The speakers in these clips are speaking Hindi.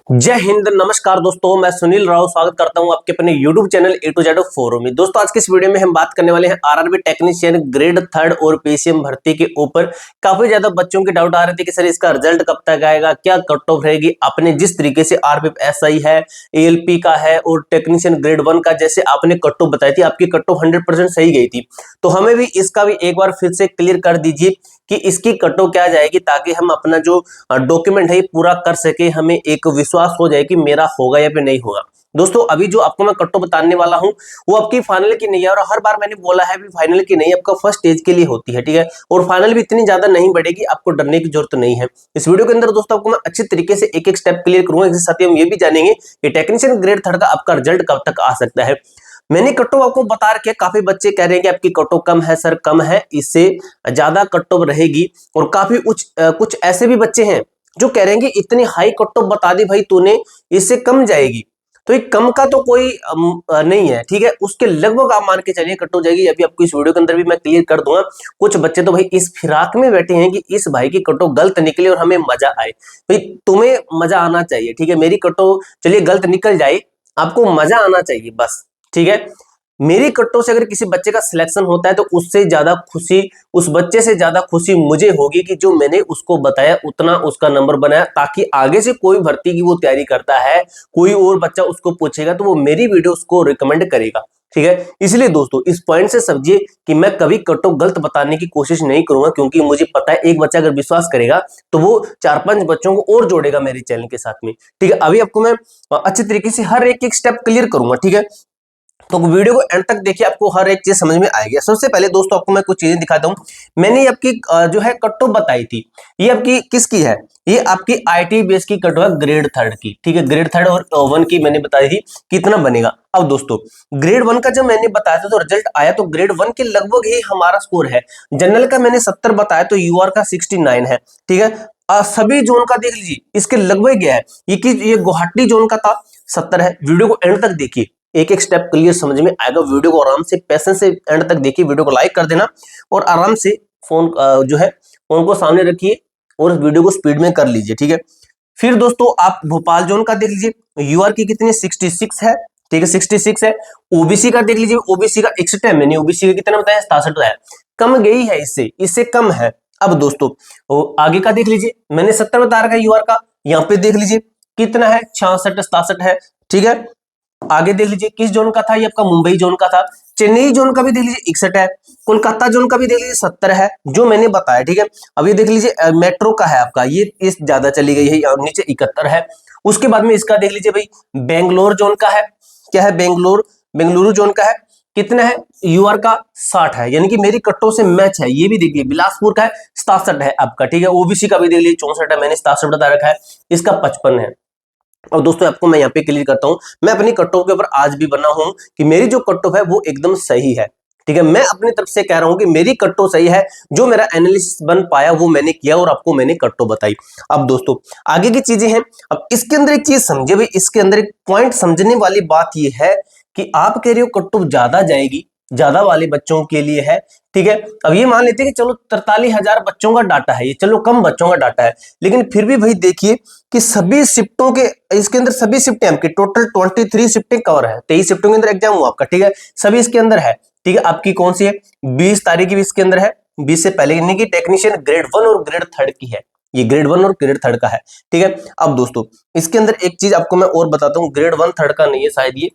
जय हिंद, नमस्कार दोस्तों। मैं सुनील राव स्वागत करता हूं आपके अपने YouTube channel A to Z forum में। दोस्तों आज की इस वीडियो में हम बात करने वाले हैं आरआरबी टेक्नीशियन ग्रेड 3 और पीसीएम भर्ती के ऊपर। काफी ज्यादा बच्चों के डाउट आ रहे थे कि सर इसका रिजल्ट कब तक आएगा, क्या कट ऑफ रहेगी। आपने जिस तरीके से आरपीएफ एसआई है, एएलपी का है और टेक्नीशियन ग्रेड 1 का जैसे आपने कट ऑफ बताई थी, आपकी कट ऑफ 100% सही गई थी। तो हमें भी इसका भी एक बार फिर से क्लियर कर दीजिए कि इसकी कट ऑफ क्या जाएगी, ताकि हम अपना जो डॉक्यूमेंट है पूरा कर सके, हमें एक विश्वास हो जाए कि मेरा होगा या फिर नहीं होगा। दोस्तों अभी जो आपको मैं कट ऑफ बताने वाला हूं वो आपकी फाइनल की नहीं है, और हर बार मैंने बोला है भी फाइनल की नहीं, आपका फर्स्ट स्टेज के लिए होती है, ठीक है। और फाइनल भी इतनी ज्यादा नहीं बढ़ेगी, आपको डरने की जरूरत नहीं है। इस वीडियो के अंदर दोस्तों आपको मैं अच्छी तरीके से एक एक स्टेप क्लियर करूंगा। इसके साथ ही हम ये भी जानेंगे कि टेक्नीशियन ग्रेड 3 का आपका रिजल्ट कब तक आ सकता है। मैंने कट ऑफ आपको बता रखे, काफी बच्चे कह रहे हैं कि आपकी कट ऑफ कम है सर, कम है, इससे ज्यादा कट ऑफ रहेगी। और काफी कुछ ऐसे भी बच्चे हैं जो कह रहे हैं कि इतनी हाई कट ऑफ बता दी भाई तूने, इससे कम जाएगी। तो ये कम का तो कोई नहीं है, ठीक है। उसके लगभग आप मान के चलिए कट ऑफ जाएगी। अभी आपको इस वीडियो के अंदर भी मैं क्लियर कर दूंगा। कुछ बच्चे तो भाई इस फिराक में बैठे हैं कि इस भाई की कट ऑफ गलत निकले और हमें मजा आए। भाई तुम्हें मजा आना चाहिए, ठीक है। मेरी कट ऑफ चलिए गलत निकल जाए, आपको मजा आना चाहिए बस, ठीक है। मेरी कट्टों से अगर किसी बच्चे का सिलेक्शन होता है तो उससे ज्यादा खुशी, उस बच्चे से ज्यादा खुशी मुझे होगी कि जो मैंने उसको बताया उतना उसका नंबर बनाया, ताकि आगे से कोई भर्ती की वो तैयारी करता है, कोई और बच्चा उसको पूछेगा तो वो मेरी वीडियो उसको रिकमेंड करेगा, ठीक है। इसलिए दोस्तों इस पॉइंट से समझिए कि मैं कभी कट ऑफ गलत बताने की कोशिश नहीं करूंगा, क्योंकि मुझे पता है एक बच्चा अगर विश्वास करेगा तो वो 4-5 बच्चों को और जोड़ेगा मेरे चैनल के साथ में, ठीक है। अभी आपको मैं अच्छे तरीके से हर एक स्टेप क्लियर करूंगा, ठीक है। तो वीडियो को एंड तक देखिए, आपको हर एक चीज समझ में आएगी। सबसे पहले दोस्तों आपको मैं कुछ चीजें दिखाता हूं। मैंने आपकी जो है कट ऑफ बताई थी, ये आपकी किसकी है, ये आपकी आईटी बेस की कट ऑफ है ग्रेड 3 की, ठीक है। ग्रेड 3 और 1 की मैंने बताई थी कितना बनेगा। अब दोस्तों ग्रेड 1 का जब मैंने बताया था तो रिजल्ट आया तो ग्रेड 1 के लगभग ही हमारा स्कोर है। जनरल का मैंने 70 बताया तो यूआर का 69 है, ठीक है। सभी जोन का देख लीजिए, इसके लगभग गया है। ये गुवाहाटी जोन का था 70 है। वीडियो को एंड तक देखिए, एक एक स्टेप क्लियर समझ में आएगा। वीडियो को आराम से पेशेंस से एंड तक देखिए, वीडियो को लाइक कर देना और आराम से फोन जो है फोन को सामने रखिए और इस वीडियो को स्पीड में कर लीजिए, ठीक है। फिर दोस्तों आप भोपाल जोन का देख लीजिए, यूआर की कितनी 66 है, ठीक है, 66 है। ओबीसी का देख लीजिए, ओबीसी का 61 है। मैंने ओबीसी का कितना बताया, 67 है, कम गई है, इससे कम है। अब दोस्तों आगे का देख लीजिए, मैंने 70 बता रखा है यूआर का, यहाँ पे देख लीजिए कितना है, 66 67 है, ठीक है। आगे देख लीजिए किस जोन का था, ये आपका मुंबई जोन का था। चेन्नई जोन का भी देख लीजिए 61 है। कोलकाता जोन का भी देख लीजिए 70 है, जो मैंने बताया, ठीक है। अब ये देख लीजिए मेट्रो का है आपका, ये इस ज्यादा चली गई है, नीचे 71 है। उसके बाद में इसका देख लीजिए भाई, बेंगलोर जोन का है, क्या है, बेंगलुरु जोन का है, कितना है, यूआर का 60 है, यानी कि मेरी कट्टों से मैच है। ये भी देखिए बिलासपुर का है, 67 है आपका, ठीक है। ओबीसी का भी देख लीजिए 64 है, मैंने 67 बता रखा है, इसका 55 है। और दोस्तों आपको मैं यहाँ पे क्लियर करता हूँ, मैं अपनी कट ऑफ के ऊपर आज भी बना हूं कि मेरी जो कट ऑफ है वो एकदम सही है, ठीक है। मैं अपनी तरफ से कह रहा हूं कि मेरी कट ऑफ सही है, जो मेरा एनालिसिस बन पाया वो मैंने किया और आपको मैंने कट ऑफ बताई। अब दोस्तों आगे की चीजें हैं। अब इसके अंदर एक चीज समझे भाई, इसके अंदर एक पॉइंट समझने वाली बात ये है कि आप कह रहे हो कट ऑफ ज्यादा जाएगी, ज्यादा वाले बच्चों के लिए है, ठीक है। अब ये मान लेते हैं कि चलो 43,000 बच्चों का डाटा है, ये चलो कम बच्चों का डाटा है, लेकिन फिर भी भाई देखिए कि सभी शिफ्टों के, इसके अंदर सभी शिफ्टें आपकी टोटल 23 शिफ्टें कवर है। 23 शिफ्टों के अंदर एग्जाम हुआ आपका, ठीक है, सभी इसके अंदर है, ठीक है। आपकी कौन सी है, 20 तारीख की भी इसके अंदर है, 20 से पहले, यानी कि टेक्नीशियन ग्रेड 1 और ग्रेड 3 की है, ये ग्रेड 1 और ग्रेड 3 का है, ठीक है। अब दोस्तों इसके अंदर एक चीज आपको मैं और बताता हूँ, ग्रेड 1 3 का नहीं है शायद ये,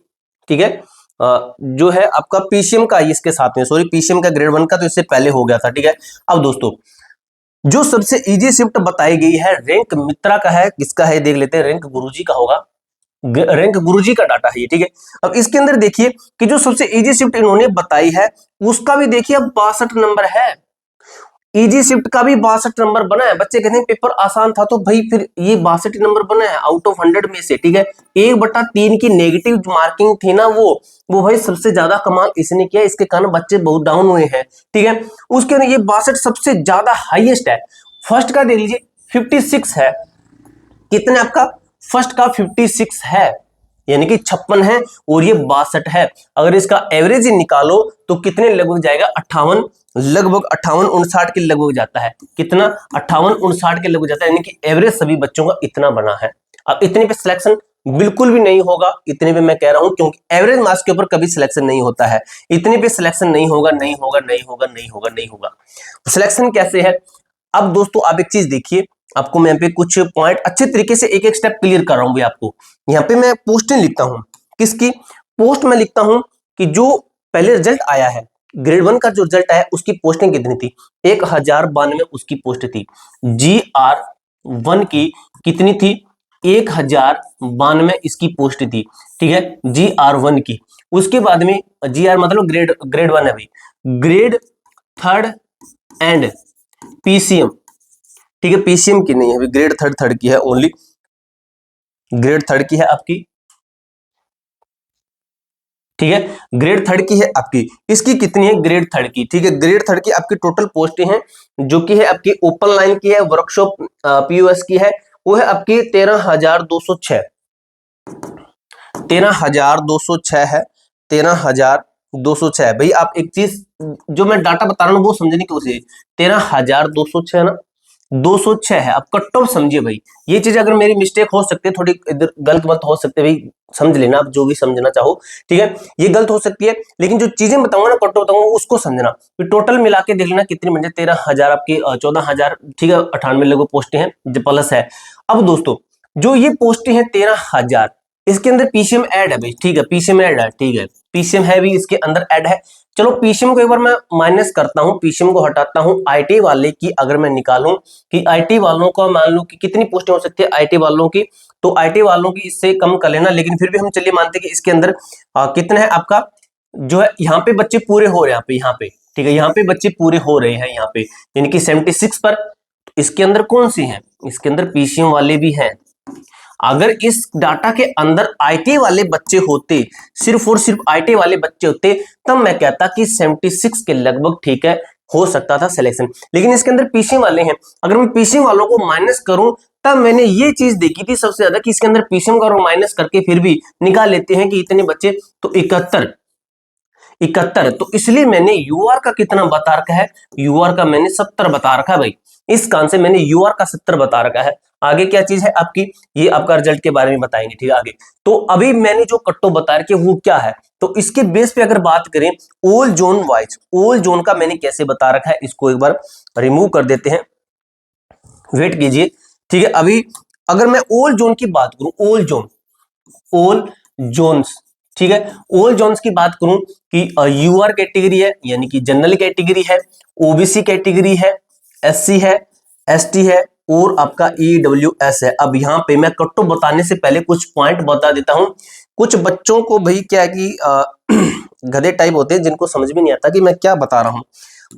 ठीक है। जो है आपका पीसीएम का इसके साथ में, सॉरी पीसीएम का ग्रेड 1 का तो इससे पहले हो गया था, ठीक है। अब दोस्तों जो सबसे इजी शिफ्ट बताई गई है रैंक मित्रा का है, किसका है देख लेते हैं, रैंक गुरुजी का होगा, रैंक गुरुजी का डाटा है ये, ठीक है। अब इसके अंदर देखिए कि जो सबसे इजी शिफ्ट इन्होंने बताई है उसका भी देखिए अब 62 नंबर है। इजी शिफ्ट का भी 62 नंबर बना है। बच्चे कहते हैं पेपर आसान था, तो भाई फिर ये 62 नंबर बना है आउट ऑफ 100 में से, ठीक है। 1/3 की नेगेटिव मार्किंग थी ना, वो भाई सबसे ज्यादा कमाल इसने किया, इसके कारण बच्चे बहुत डाउन हुए हैं, ठीक है। उसके अंदर ये 62 सबसे ज्यादा हाईएस्ट है। फर्स्ट का देख लीजिए 56 है, कितने आपका, फर्स्ट का 56 है, यानी कि 56 है और ये 62 है। अगर इसका एवरेज निकालो तो कितने लगभग जाएगा, 58, लगभग 58 59 के लगभग जाता है, कितना, 58 59 के लगभग जाता है, यानी कि एवरेज सभी बच्चों का इतना बना है। अब इतने पे सिलेक्शन बिल्कुल भी नहीं होगा, इतने पे मैं कह रहा हूं, क्योंकि एवरेज मार्क्स के ऊपर कभी सिलेक्शन नहीं होता है। इतने पे सिलेक्शन नहीं होगा, नहीं होगा, नहीं होगा, नहीं होगा, नहीं होगा। सिलेक्शन कैसे है? अब दोस्तों आप एक चीज देखिए, आपको मैं यहाँ पे कुछ पॉइंट अच्छे तरीके से एक एक स्टेप क्लियर कर रहा हूं भाई आपको। यहाँ पे मैं पोस्टें लिखता हूं, किसकी पोस्ट में लिखता हूं कि जो पहले रिजल्ट आया है ग्रेड 1 का, जो रिजल्ट आया उसकी पोस्टिंग कितनी थी? 1092 उसकी पोस्ट थी। GR1 की कितनी थी? 1092 इसकी पोस्ट थी, ठीक है, GR1 की। उसके बाद में GR मतलब ग्रेड 1 है भाई, ग्रेड 3 एंड PCM, ठीक है, PCM की नहीं है, ग्रेड 3 की है, ओनली ग्रेड 3 की है आपकी, ठीक है, ग्रेड 3 की है आपकी। इसकी कितनी है? ग्रेड 3 की, ठीक है, ग्रेड 3 की आपकी टोटल पोस्टें हैं, जो कि है आपकी ओपन लाइन की है, वर्कशॉप POS की है, वो है आपकी 13,206, 13,206 है, 13,206 भाई। आप एक चीज जो मैं डाटा बता रहा हूँ वो समझने की कोशिश, 13,206 ना, 206 है। आप कट ऑफ समझिए भाई, ये चीज अगर मेरी मिस्टेक हो सकती है, थोड़ी इधर गलत मत हो सकते भाई, समझ लेना आप जो भी समझना चाहो, ठीक है, ये गलत हो सकती है, लेकिन जो चीजें बताऊंगा ना, कट ऑफ बताऊंगा, उसको समझना। फिर टोटल मिला के देख लेना कितनी बन जाए, 13,000 आपकी 14,000, ठीक है, 98 लोगों पोस्टें हैं जो प्लस है। अब दोस्तों जो ये पोस्टें हैं 13,000, इसके अंदर PCM ऐड है भाई, ठीक है, PCM ऐड है, ठीक है, PCM है भी इसके अंदर ऐड है। चलो PCM को एक बार मैं माइनस करता हूं, PCM को हटाता हूं, IT वाले की अगर मैं निकालूं कि IT वालों को मान लो कि कितनी पोस्टें हो सकती है IT वालों की, तो IT वालों की इससे कम कर लेना, लेकिन फिर भी हम चलिए मानते हैं कि इसके अंदर कितना है आपका, जो है यहाँ पे बच्चे पूरे हो रहे हैं, यहाँ पे ठीक है, यहाँ पे बच्चे पूरे हो रहे हैं, यहाँ पे यानी कि 76 पर। इसके अंदर कौन सी है? इसके अंदर PCM वाले भी हैं। अगर इस डाटा के अंदर IT वाले बच्चे होते, सिर्फ और सिर्फ IT वाले बच्चे होते, तब मैं कहता कि 76 के लगभग, ठीक है, हो सकता था सिलेक्शन। लेकिन इसके अंदर PCM वाले हैं, अगर मैं PCM वालों को माइनस करूं, तब मैंने ये चीज देखी थी सबसे ज्यादा कि इसके अंदर PCM का माइनस करके फिर भी निकाल लेते हैं कि इतने बच्चे, तो 71, तो इसलिए मैंने UR का कितना बता रखा है? UR का मैंने 70 बता रखा है भाई, इस कान से मैंने UR का 70 बता रखा है। आगे क्या चीज है आपकी, ये आपका रिजल्ट के बारे में बताएंगे, ठीक है, आगे। तो अभी मैंने जो कट्टो बता रखे वो क्या है, तो इसके बेस पे अगर बात करें all zone wise, all zone का मैंने कैसे बता रखा है, इसको एक बार रिमूव कर देते हैं, वेट कीजिए, ठीक है। अभी अगर मैं ऑल जोन की बात करूं, ऑल जोन्स, ठीक है, ऑल जोन्स की बात करूं कि UR कैटेगरी है, यानी कि जनरल कैटेगरी है, OBC कैटेगरी है, SC है, ST है, और आपका EWS है। अब यहाँ पे मैं कट्टो बताने से पहले कुछ पॉइंट बता देता हूं। कुछ बच्चों को भाई क्या है कि गधे टाइप होते हैं, जिनको समझ में नहीं आता कि मैं क्या बता रहा हूं।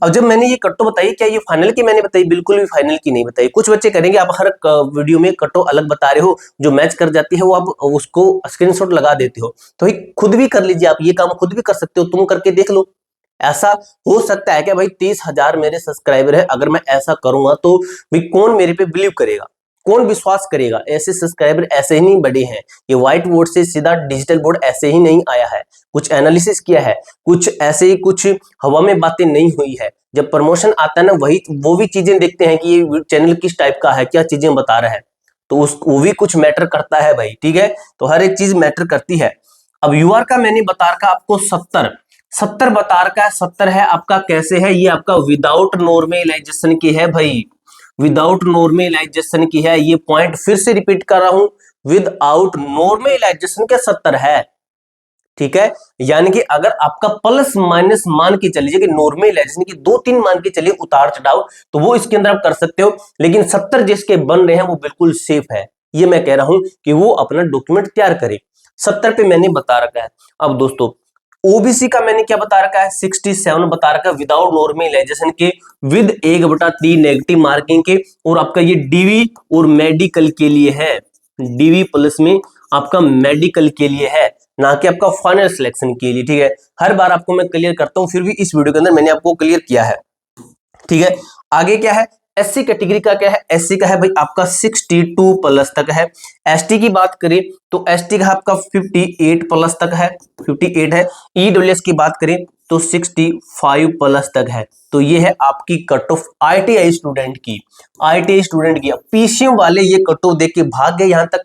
अब जब मैंने ये कट्टो बताई, क्या ये फाइनल की मैंने बताई? बिल्कुल भी फाइनल की नहीं बताई। कुछ बच्चे करेंगे आप हर वीडियो में कट्टो अलग बता रहे हो, जो मैच कर जाती है वो आप उसको स्क्रीनशॉट लगा देते हो, तो खुद भी कर लीजिए, आप ये काम खुद भी कर सकते हो, तुम करके देख लो। ऐसा हो सकता है क्या भाई, 30,000 मेरे सब्सक्राइबर है, अगर मैं ऐसा करूंगा तो भाई कौन मेरे पे बिलीव करेगा, कौन विश्वास करेगा? ऐसे सब्सक्राइबर ऐसे ही नहीं बढ़े हैं, ये व्हाइट बोर्ड से सीधा डिजिटल बोर्ड ऐसे ही नहीं आया है, कुछ एनालिसिस किया है, कुछ ऐसे ही कुछ हवा में बातें नहीं हुई है। जब प्रमोशन आता है ना, वही वो भी चीजें देखते हैं कि ये चैनल किस टाइप का है, क्या चीजें बता रहा है, तो वो भी कुछ मैटर करता है भाई, ठीक है, तो हर एक चीज मैटर करती है। अब UR का मैंने बता रखा आपको 70 बता रखा है, 70 है आपका, कैसे है ये आपका विदाउट नॉर्मलाइजेशन की है भाई, विदाउट नॉर्मलाइजेशन की है, ये पॉइंट फिर से रिपीट कर रहा हूं, विदाउट नॉर्मलाइजेशन के 70 है, ठीक है। यानी कि अगर आपका प्लस माइनस मान के चलिए कि नॉर्मलाइजेशन की 2-3 मान के चलिए उतार चढ़ाव, तो वो इसके अंदर आप कर सकते हो, लेकिन 70 जिसके बन रहे हैं वो बिल्कुल सेफ है। ये मैं कह रहा हूं कि वो अपना डॉक्यूमेंट तैयार करे, 70 पे मैंने बता रखा है। अब दोस्तों OBC का मैंने क्या बता रखा है, 67 बता रखा है विदाउट नॉर्मलाइजेशन के, विद 1/3 नेगेटिव मार्किंग के, और आपका ये DV और मेडिकल के लिए है, DV प्लस में आपका मेडिकल के लिए है, ना कि आपका फाइनल सिलेक्शन के लिए, ठीक है। हर बार आपको मैं क्लियर करता हूं, फिर भी इस वीडियो के अंदर मैंने आपको क्लियर किया है, ठीक है। आगे क्या है, SC कैटेगरी का क्या है, SC का है भाई आपका 62 प्लस तक है। ST की बात करें तो ST का आपका 58 प्लस तक है, 58 है। EWS की बात करें तो 65 प्लस तक है। तो ये है आपकी कट ऑफ ITI स्टूडेंट की, PCM वाले ये कट ऑफ देख के भाग गए यहाँ तक,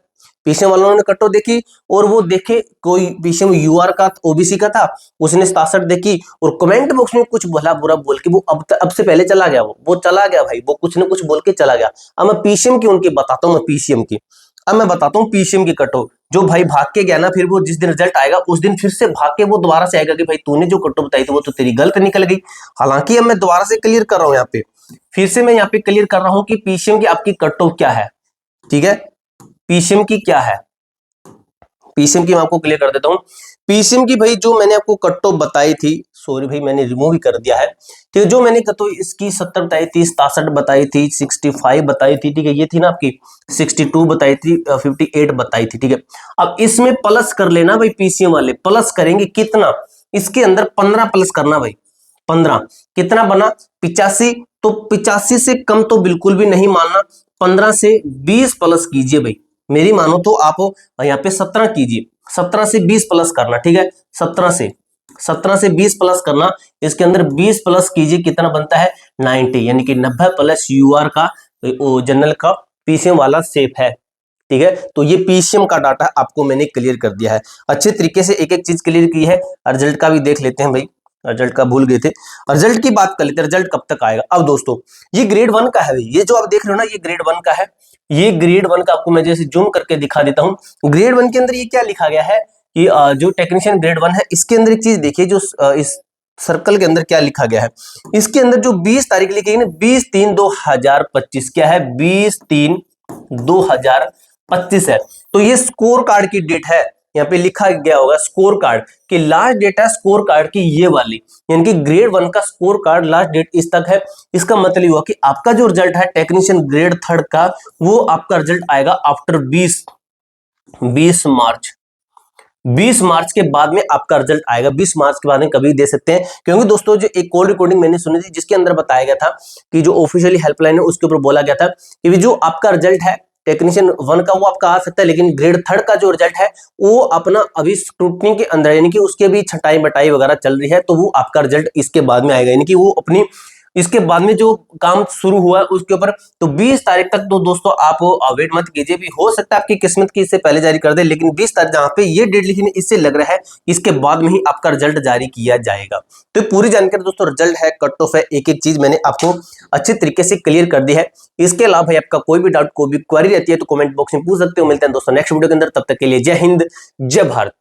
पीसीएम वालों ने कट ऑफ देखी और वो देखे कोई पीसीएम यूआर का ओबीसी का था, उसने 67 देखी और कमेंट बॉक्स में कुछ भला बुरा बोल के वो अब से पहले चला गया, वो चला गया भाई, वो कुछ ना कुछ बोल के चला गया। अब मैं पीसीएम की उनकी बताता हूँ, मैं पीसीएम की अब मैं बताता हूँ पीसीएम की कट ऑफ। जो भाई भाग के गया ना, फिर वो जिस दिन रिजल्ट आएगा उस दिन फिर से भाग के वो दोबारा से आएगा कि भाई तूने जो कट ऑफ बताई थी वो तो तेरी गलत निकल गई। हालांकि अब मैं दोबारा से क्लियर कर रहा हूँ, यहाँ पे फिर से मैं यहाँ पे क्लियर कर रहा हूँ कि पीसीएम की आपकी कट ऑफ क्या है, ठीक है, पीसीएम की क्या है, पीसीएम की मैं आपको क्लियर कर देता हूं। पीसीएम की भाई जो मैंने आपको कट ऑफ बताई थी, सॉरी भाई मैंने रिमूव ही कर दिया है, ठीक है, जो मैंने कट ऑफ इसकी 70 बताई थी, 67 बताई थी, 65 बताई थी, ठीक है, ये थी ना आपकी 62 बताई थी, 58 बताई थी, ठीक है। अब इसमें प्लस कर लेना भाई, पीसीएम वाले प्लस करेंगे कितना, इसके अंदर 15 प्लस करना भाई, 15 कितना बना 85, तो 85 से कम तो बिल्कुल भी नहीं मानना, 15 से 20 प्लस कीजिए भाई, मेरी मानो तो आप यहाँ पे 17 कीजिए, 17 से 20 प्लस करना, ठीक है, 17 से 20 प्लस करना, इसके अंदर 20 प्लस कीजिए, कितना बनता है 90, यानी कि 90 प्लस यूआर का जनरल का पीसीएम वाला सेफ है, ठीक है। तो ये पीसीएम का डाटा आपको मैंने क्लियर कर दिया है, अच्छे तरीके से एक एक चीज क्लियर की है। रिजल्ट का भी देख लेते हैं भाई, रिजल्ट का भूल गए थे, रिजल्ट की बात कर लेते हैं, रिजल्ट कब तक आएगा। अब दोस्तों ये ग्रेड 1 का है भाई, ये जो आप देख रहे हो ना, ये ग्रेड 1 का है, ये ग्रेड 1 का आपको मैं जैसे जूम करके दिखा देता हूं। ग्रेड 1 के अंदर ये क्या लिखा गया है कि जो टेक्नीशियन ग्रेड 1 है, इसके अंदर एक चीज देखिए, जो इस सर्कल के अंदर क्या लिखा गया है, इसके अंदर जो 20 तारीख लिखी है ना, 20/3/2025, क्या है 20/3/2025 है, तो ये स्कोर कार्ड की डेट है, यहाँ पे लिखा गया होगा स्कोर कार्ड की लास्ट डेट है, स्कोर कार्ड की ये वाली, यानी कि ग्रेड 1 का स्कोर कार्ड लास्ट डेट इस तक है। इसका मतलब हुआ कि आपका जो रिजल्ट है टेक्नीशियन ग्रेड 3 का, वो आपका रिजल्ट आएगा आफ्टर 20 मार्च, 20 मार्च के बाद में आपका रिजल्ट आएगा, 20 मार्च के बाद में कभी दे सकते हैं, क्योंकि दोस्तों जो एक कॉल रिकॉर्डिंग मैंने सुनी थी जिसके अंदर बताया गया था कि जो ऑफिशियली हेल्पलाइन है उसके ऊपर बोला गया था कि जो आपका रिजल्ट है टेक्नीशियन 1 का वो आपका आ सकता है, लेकिन ग्रेड 3 का जो रिजल्ट है वो अपना अभी स्क्रूटनी के अंदर, यानी कि उसके भी छटाई बटाई वगैरह चल रही है, तो वो आपका रिजल्ट इसके बाद में आएगा, यानी कि वो अपनी इसके बाद में जो काम शुरू हुआ है उसके ऊपर। तो 20 तारीख तक तो दोस्तों आप वेट मत कीजिए, भी हो सकता है आपकी किस्मत की इससे पहले जारी कर दे, लेकिन 20 तारीख जहां पे ये डेट लिखी है इससे लग रहा है इसके बाद में ही आपका रिजल्ट जारी किया जाएगा। तो पूरी जानकारी दोस्तों, रिजल्ट है, कट ऑफ है, एक एक चीज मैंने आपको अच्छे तरीके से क्लियर कर दी है। इसके अलावा भाई आपका कोई भी डाउट, कोई भी क्वेरी रहती है तो कमेंट बॉक्स में पूछ सकते हो। मिलते हैं दोस्तों नेक्स्ट वीडियो के अंदर, तब तक के लिए जय हिंद, जय भारत।